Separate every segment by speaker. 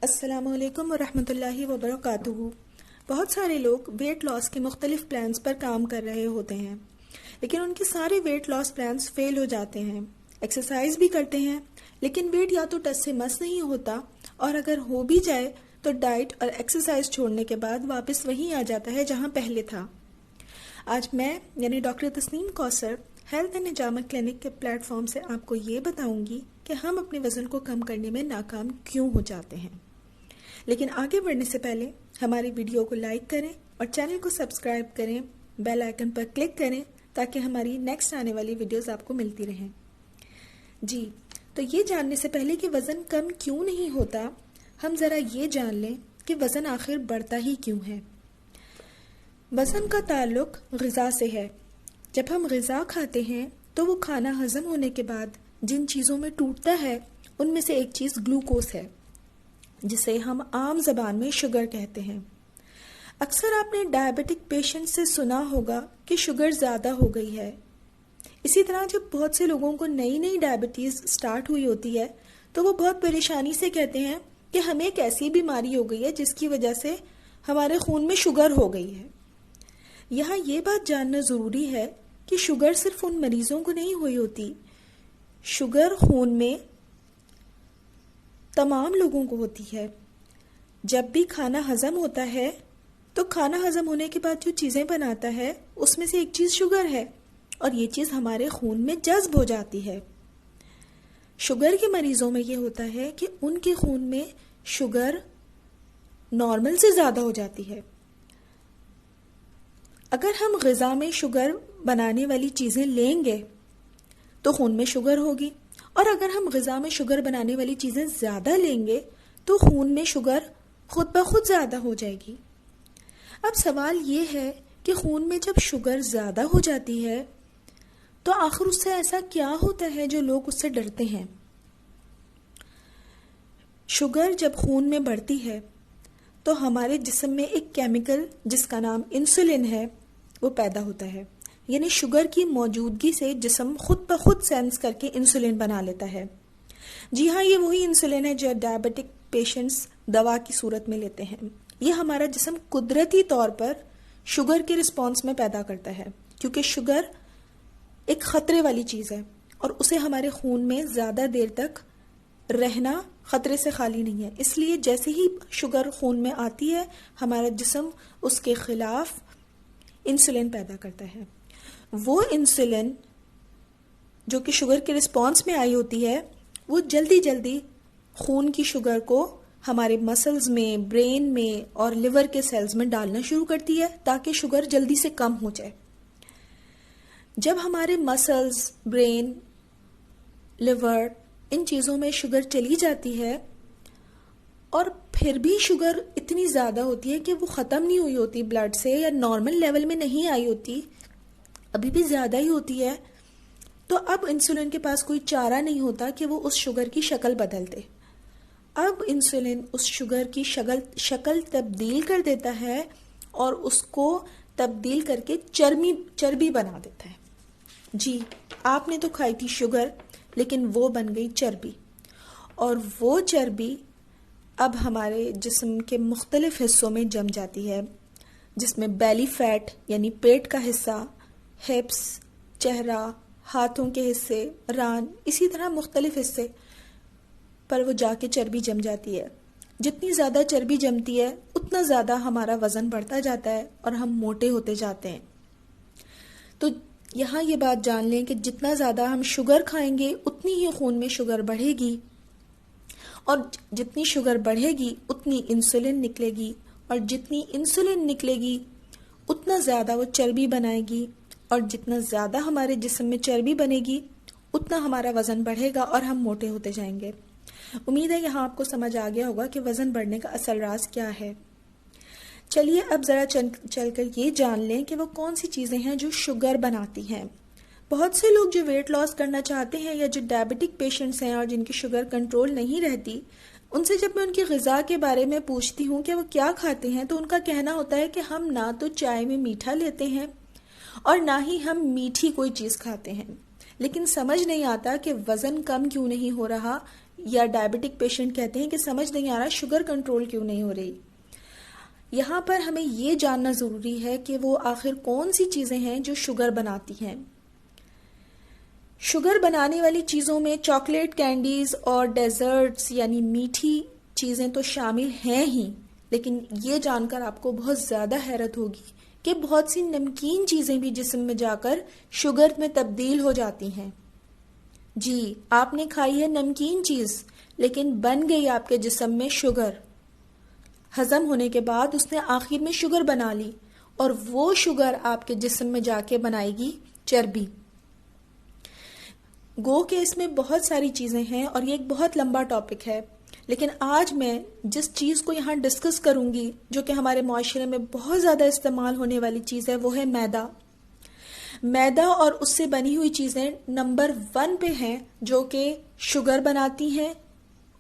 Speaker 1: अस्सलामुअलैकुम वरहमतुल्लाहि वबरकातुहू। बहुत सारे लोग वेट लॉस के मुख्तलिफ प्लान्स पर काम कर रहे होते हैं, लेकिन उनके सारे वेट लॉस प्लान्स फेल हो जाते हैं। एक्सरसाइज भी करते हैं, लेकिन वेट या तो टस से मस नहीं होता, और अगर हो भी जाए तो डाइट और एक्सरसाइज छोड़ने के बाद वापस वहीं आ जाता है जहां पहले था। आज मैं यानी doctor Tasneem Kausar health and Nizamat clinic के प्लेटफॉर्म से आपको ये बताऊंगी कि हम अपने वज़न को कम करने में नाकाम क्यों हो जाते हैं। लेकिन आगे बढ़ने से पहले हमारी वीडियो को लाइक करें और चैनल को सब्सक्राइब करें, बेल आइकन पर क्लिक करें ताकि हमारी नेक्स्ट आने वाली वीडियोस आपको मिलती रहें। जी, तो ये जानने से पहले कि वज़न कम क्यों नहीं होता, हम ज़रा ये जान लें कि वज़न आखिर बढ़ता ही क्यों है। वज़न का ताल्लुक ग़िज़ा से है। जब हम ग़िज़ा खाते हैं तो वो खाना हज़म होने के बाद जिन चीज़ों में टूटता है उनमें से एक चीज़ ग्लूकोज है, जिसे हम आम ज़बान में शुगर कहते हैं। अक्सर आपने डायबिटिक पेशेंट से सुना होगा कि शुगर ज़्यादा हो गई है। इसी तरह जब बहुत से लोगों को नई नई डायबिटीज़ स्टार्ट हुई होती है तो वो बहुत परेशानी से कहते हैं कि हमें एक ऐसी बीमारी हो गई है जिसकी वजह से हमारे खून में शुगर हो गई है। यहाँ ये बात जानना ज़रूरी है कि शुगर सिर्फ उन मरीजों को नहीं हुई होती, शुगर खून में तमाम लोगों को होती है। जब भी खाना हजम होता है तो खाना हजम होने के बाद जो चीज़ें बनाता है उसमें से एक चीज़ शुगर है, और ये चीज़ हमारे खून में जज्ब हो जाती है। शुगर के मरीजों में ये होता है कि उनके खून में शुगर नॉर्मल से ज़्यादा हो जाती है। अगर हम ग़िज़ा में शुगर बनाने वाली चीज़ें लेंगे तो खून में शुगर होगी, और अगर हम ग़िज़ा में शुगर बनाने वाली चीज़ें ज़्यादा लेंगे तो खून में शुगर खुद ब खुद ज़्यादा हो जाएगी। अब सवाल ये है कि खून में जब शुगर ज़्यादा हो जाती है तो आखिर उससे ऐसा क्या होता है जो लोग उससे डरते हैं। शुगर जब खून में बढ़ती है तो हमारे जिस्म में एक केमिकल जिसका नाम इंसुलिन है वो पैदा होता है, यानी शुगर की मौजूदगी से जिस्म खुद ब खुद सेंस करके इंसुलिन बना लेता है। जी हाँ, ये वही इंसुलिन है जो डायबिटिक पेशेंट्स दवा की सूरत में लेते हैं। ये हमारा जिस्म कुदरती तौर पर शुगर के रिस्पॉन्स में पैदा करता है, क्योंकि शुगर एक ख़तरे वाली चीज़ है और उसे हमारे खून में ज़्यादा देर तक रहना ख़तरे से खाली नहीं है। इसलिए जैसे ही शुगर खून में आती है हमारा जिस्म उसके ख़िलाफ़ इंसुलिन पैदा करता है। वो इंसुलिन जो कि शुगर के रिस्पॉन्स में आई होती है वो जल्दी जल्दी खून की शुगर को हमारे मसल्स में, ब्रेन में और लिवर के सेल्स में डालना शुरू करती है ताकि शुगर जल्दी से कम हो जाए। जब हमारे मसल्स, ब्रेन, लिवर इन चीज़ों में शुगर चली जाती है और फिर भी शुगर इतनी ज़्यादा होती है कि वो ख़त्म नहीं हुई होती ब्लड से, या नॉर्मल लेवल में नहीं आई होती, अभी भी ज़्यादा ही होती है, तो अब इंसुलिन के पास कोई चारा नहीं होता कि वो उस शुगर की शक्ल बदल दे। अब इंसुलिन उस शुगर की शक्ल तब्दील कर देता है और उसको तब्दील करके चर्बी बना देता है। जी, आपने तो खाई थी शुगर, लेकिन वो बन गई चर्बी, और वो चर्बी अब हमारे जिस्म के मुख्तलिफ हिस्सों में जम जाती है, जिसमें बेली फैट यानी पेट का हिस्सा, हिप्स, चेहरा, हाथों के हिस्से, रान, इसी तरह मुख्तलिफ हिस्से पर वो जाके चर्बी जम जाती है। जितनी ज़्यादा चर्बी जमती है उतना ज़्यादा हमारा वज़न बढ़ता जाता है और हम मोटे होते जाते हैं। तो यहाँ ये बात जान लें कि जितना ज़्यादा हम शुगर खाएंगे उतनी ही खून में शुगर बढ़ेगी, और जितनी शुगर बढ़ेगी उतनी इंसुलिन निकलेगी, और जितनी इंसुलिन निकलेगी उतना ज़्यादा वो चर्बी बनाएगी, और जितना ज़्यादा हमारे जिस्म में चर्बी बनेगी उतना हमारा वज़न बढ़ेगा और हम मोटे होते जाएंगे। उम्मीद है यहाँ आपको समझ आ गया होगा कि वज़न बढ़ने का असल राज क्या है। चलिए अब ज़रा चलकर ये जान लें कि वो कौन सी चीज़ें हैं जो शुगर बनाती हैं। बहुत से लोग जो वेट लॉस करना चाहते हैं या जो डायबिटिक पेशेंट्स हैं और जिनकी शुगर कंट्रोल नहीं रहती, उनसे जब मैं उनकी ग़िज़ा के बारे में पूछती हूँ कि वो क्या खाते हैं तो उनका कहना होता है कि हम ना तो चाय में मीठा लेते हैं और ना ही हम मीठी कोई चीज़ खाते हैं। लेकिन समझ नहीं आता कि वज़न कम क्यों नहीं हो रहा, या डायबिटिक पेशेंट कहते हैं कि समझ नहीं आ रहा शुगर कंट्रोल क्यों नहीं हो रही। यहाँ पर हमें ये जानना ज़रूरी है कि वो आखिर कौन सी चीज़ें हैं जो शुगर बनाती हैं। शुगर बनाने वाली चीज़ों में चॉकलेट, कैंडीज़ और डेजर्ट्स यानी मीठी चीज़ें तो शामिल हैं ही, लेकिन ये जानकर आपको बहुत ज़्यादा हैरत होगी कि बहुत सी नमकीन चीज़ें भी जिस्म में जाकर शुगर में तब्दील हो जाती हैं। जी, आपने खाई है नमकीन चीज़, लेकिन बन गई आपके जिस्म में शुगर। हजम होने के बाद उसने आखिर में शुगर बना ली और वो शुगर आपके जिस्म में जाके बनाएगी चर्बी। गो के इसमें बहुत सारी चीज़ें हैं और ये एक बहुत लंबा टॉपिक है, लेकिन आज मैं जिस चीज़ को यहाँ डिस्कस करूँगी जो कि हमारे माशरे में बहुत ज़्यादा इस्तेमाल होने वाली चीज़ है, वो है मैदा। मैदा और उससे बनी हुई चीज़ें नंबर 1 पे हैं जो कि शुगर बनाती हैं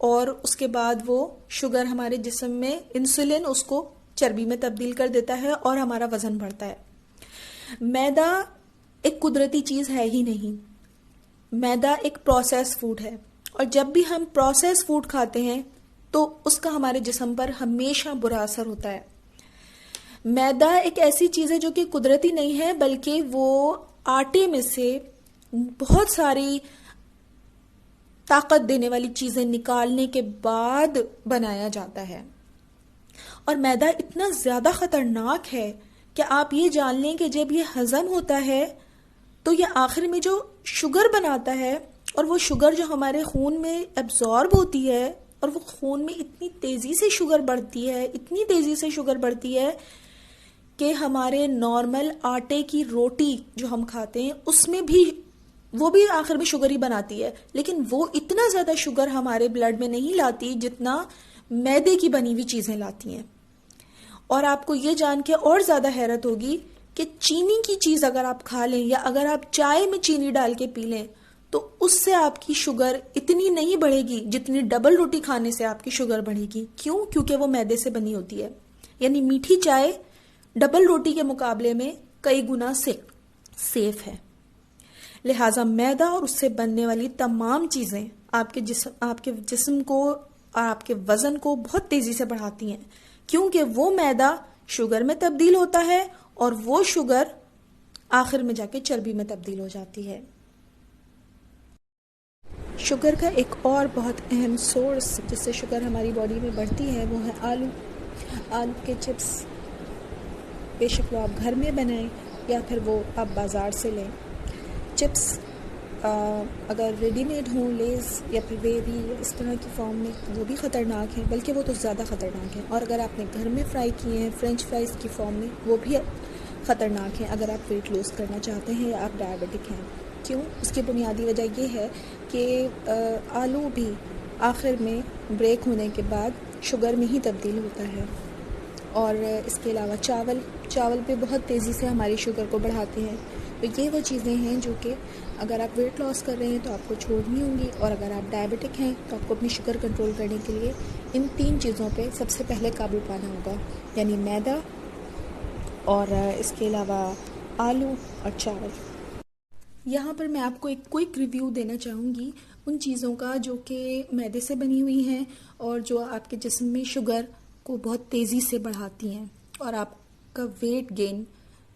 Speaker 1: और उसके बाद वो शुगर हमारे जिस्म में इंसुलिन उसको चर्बी में तब्दील कर देता है और हमारा वज़न बढ़ता है। मैदा एक कुदरती चीज़ है ही नहीं, मैदा एक प्रोसेस फूड है और जब भी हम प्रोसेस फूड खाते हैं तो उसका हमारे जिस्म पर हमेशा बुरा असर होता है। मैदा एक ऐसी चीज़ है जो कि कुदरती नहीं है, बल्कि वो आटे में से बहुत सारी ताकत देने वाली चीज़ें निकालने के बाद बनाया जाता है। और मैदा इतना ज़्यादा ख़तरनाक है कि आप ये जान लें कि जब ये हज़म होता है तो ये आखिर में जो शुगर बनाता है और वो शुगर जो हमारे खून में एब्जॉर्ब होती है और वो खून में इतनी तेज़ी से शुगर बढ़ती है, इतनी तेज़ी से शुगर बढ़ती है कि हमारे नॉर्मल आटे की रोटी जो हम खाते हैं उसमें भी वो भी आखिर में शुगर ही बनाती है, लेकिन वो इतना ज़्यादा शुगर हमारे ब्लड में नहीं लाती जितना मैदे की बनी हुई चीज़ें लाती हैं। और आपको ये जान के और ज़्यादा हैरत होगी कि चीनी की चीज़ अगर आप खा लें या अगर आप चाय में चीनी डाल के पी लें तो उससे आपकी शुगर इतनी नहीं बढ़ेगी जितनी डबल रोटी खाने से आपकी शुगर बढ़ेगी। क्यों? क्योंकि वो मैदे से बनी होती है। यानी मीठी चाय डबल रोटी के मुकाबले में कई गुना सेफ है। लिहाजा मैदा और उससे बनने वाली तमाम चीज़ें आपके जिस्म को और आपके वज़न को बहुत तेज़ी से बढ़ाती हैं, क्योंकि वो मैदा शुगर में तब्दील होता है और वो शुगर आखिर में जाके चर्बी में तब्दील हो जाती है। शुगर का एक और बहुत अहम सोर्स जिससे शुगर हमारी बॉडी में बढ़ती है वो है आलू। आलू के चिप्स, बेशक वो आप घर में बनाएं या फिर वो आप बाज़ार से लें। चिप्स अगर रेडीमेड हों, लेज़ या फिर वेरी इस तरह की फॉर्म में, वो भी ख़तरनाक है, बल्कि वो तो ज़्यादा ख़तरनाक है। और अगर आपने घर में फ्राई किए हैं फ्रेंच फ्राइज़ की फॉर्म में, वो भी ख़तरनाक है अगर आप वेट लूज़ करना चाहते हैं या आप डायबिटिक हैं। क्यों? उसकी बुनियादी वजह ये है कि आलू भी आखिर में ब्रेक होने के बाद शुगर में ही तब्दील होता है। और इसके अलावा चावल पे बहुत तेज़ी से हमारी शुगर को बढ़ाते हैं। तो ये वो चीज़ें हैं जो कि अगर आप वेट लॉस कर रहे हैं तो आपको छोड़नी होंगी, और अगर आप डायबिटिक हैं तो आपको अपनी शुगर कंट्रोल करने के लिए इन 3 चीज़ों पे सबसे पहले काबू पाना होगा, यानी मैदा और इसके अलावा आलू और चावल। यहाँ पर मैं आपको एक क्विक रिव्यू देना चाहूँगी उन चीज़ों का जो कि मैदे से बनी हुई हैं और जो आपके जिस्म में शुगर को बहुत तेज़ी से बढ़ाती हैं और आपका वेट गेन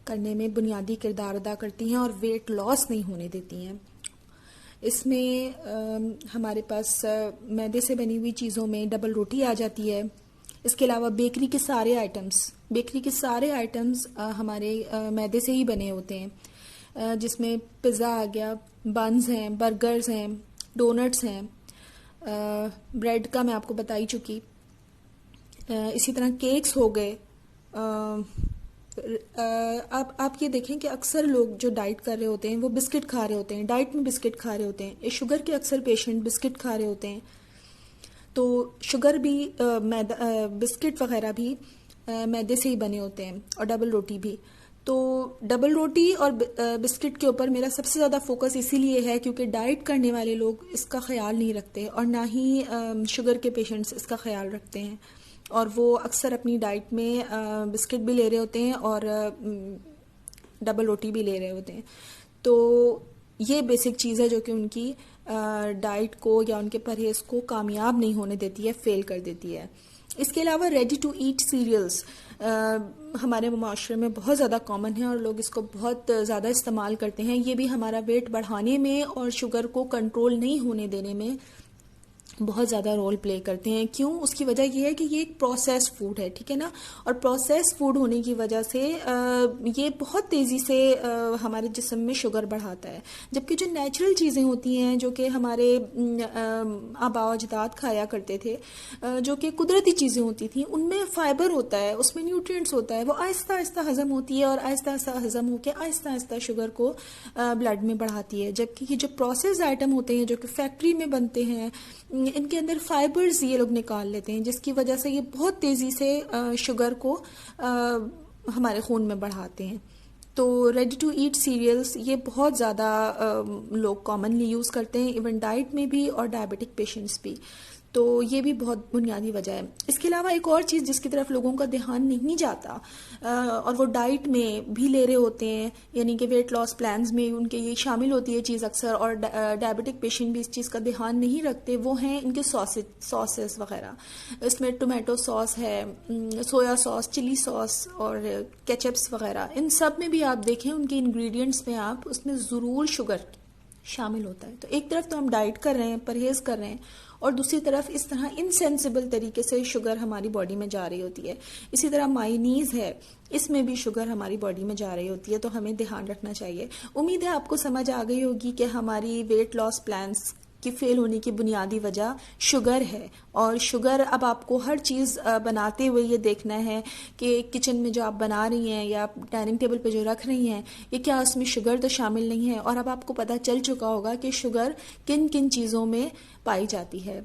Speaker 1: करने में बुनियादी किरदार अदा करती हैं और वेट लॉस नहीं होने देती हैं। इसमें हमारे पास मैदे से बनी हुई चीज़ों में डबल रोटी आ जाती है। इसके अलावा बेकरी के सारे आइटम्स हमारे मैदे से ही बने होते हैं, जिसमें पिज़्ज़ा आ गया, बन्स हैं, बर्गर्स हैं, डोनट्स हैं, ब्रेड का मैं आपको बता ही चुकी। इसी तरह केक्स हो गए। आप ये देखें कि अक्सर लोग जो डाइट कर रहे होते हैं वो बिस्किट खा रहे होते हैं, डाइट में बिस्किट खा रहे होते हैं। शुगर के अक्सर पेशेंट बिस्किट खा रहे होते हैं, तो शुगर भी बिस्किट वगैरह भी मैदे से ही बने होते हैं, और डबल रोटी भी। तो डबल रोटी और बिस्किट के ऊपर मेरा सबसे ज़्यादा फोकस इसीलिए है क्योंकि डाइट करने वाले लोग इसका ख्याल नहीं रखते और ना ही शुगर के पेशेंट्स इसका ख्याल रखते हैं, और वो अक्सर अपनी डाइट में बिस्किट भी ले रहे होते हैं और डबल रोटी भी ले रहे होते हैं। तो ये बेसिक चीज़ है जो कि उनकी डाइट को या उनके परहेज को कामयाब नहीं होने देती है, फेल कर देती है। इसके अलावा रेडी टू ईट सीरियल्स हमारे माशरे में बहुत ज़्यादा कॉमन है और लोग इसको बहुत ज़्यादा इस्तेमाल करते हैं। ये भी हमारा वेट बढ़ाने में और शुगर को कंट्रोल नहीं होने देने में बहुत ज़्यादा रोल प्ले करते हैं। क्यों? उसकी वजह यह है कि ये एक प्रोसेस्ड फूड है, ठीक है ना, और प्रोसेस्ड फूड होने की वजह से ये बहुत तेज़ी से हमारे जिस्म में शुगर बढ़ाता है। जबकि जो नेचुरल चीज़ें होती हैं जो कि हमारे आबा अजदाद खाया करते थे, जो कि कुदरती चीज़ें होती थी, उनमें फाइबर होता है, उसमें न्यूट्रिएंट्स होता है, वो आहिस्ता आहिस्ता हज़म होती है और आहिस्ता आहिस्ता हज़म होकर आहिस्ता आहिस्ता शुगर को ब्लड में बढ़ाती है। जबकि ये जो प्रोसेस्ड आइटम होते हैं जो कि फैक्ट्री में बनते हैं, इनके अंदर फाइबर्स ये लोग निकाल लेते हैं, जिसकी वजह से ये बहुत तेज़ी से शुगर को हमारे खून में बढ़ाते हैं। तो रेडी टू ईट सीरियल्स ये बहुत ज़्यादा लोग कॉमनली यूज़ करते हैं, इवन डाइट में भी और डायबिटिक पेशेंट्स भी। तो ये भी बहुत बुनियादी वजह है। इसके अलावा एक और चीज़ जिसकी तरफ लोगों का ध्यान नहीं जाता और वो डाइट में भी ले रहे होते हैं, यानी कि वेट लॉस प्लान्स में उनके ये शामिल होती है चीज़ अक्सर, और डायबिटिक पेशेंट भी इस चीज़ का ध्यान नहीं रखते, वो हैं इनके सॉसेस वगैरह। इसमें टोमेटो सॉस है, सोया सॉस, चिली सॉस और केचप्स वगैरह, इन सब में भी आप देखें उनके इंग्रेडिएंट्स में आप उसमें ज़रूर शुगर शामिल होता है। तो एक तरफ तो हम डाइट कर रहे हैं, परहेज कर रहे हैं, और दूसरी तरफ इस तरह इनसेंसिबल तरीके से शुगर हमारी बॉडी में जा रही होती है। इसी तरह मायोनीज है, इसमें भी शुगर हमारी बॉडी में जा रही होती है, तो हमें ध्यान रखना चाहिए। उम्मीद है आपको समझ आ गई होगी कि हमारी वेट लॉस प्लान्स की फेल होने की बुनियादी वजह शुगर है। और शुगर अब आपको हर चीज़ बनाते हुए ये देखना है कि किचन में जो आप बना रही हैं या डाइनिंग टेबल पे जो रख रही हैं, ये क्या उसमें शुगर तो शामिल नहीं है। और अब आपको पता चल चुका होगा कि शुगर किन किन चीज़ों में पाई जाती है।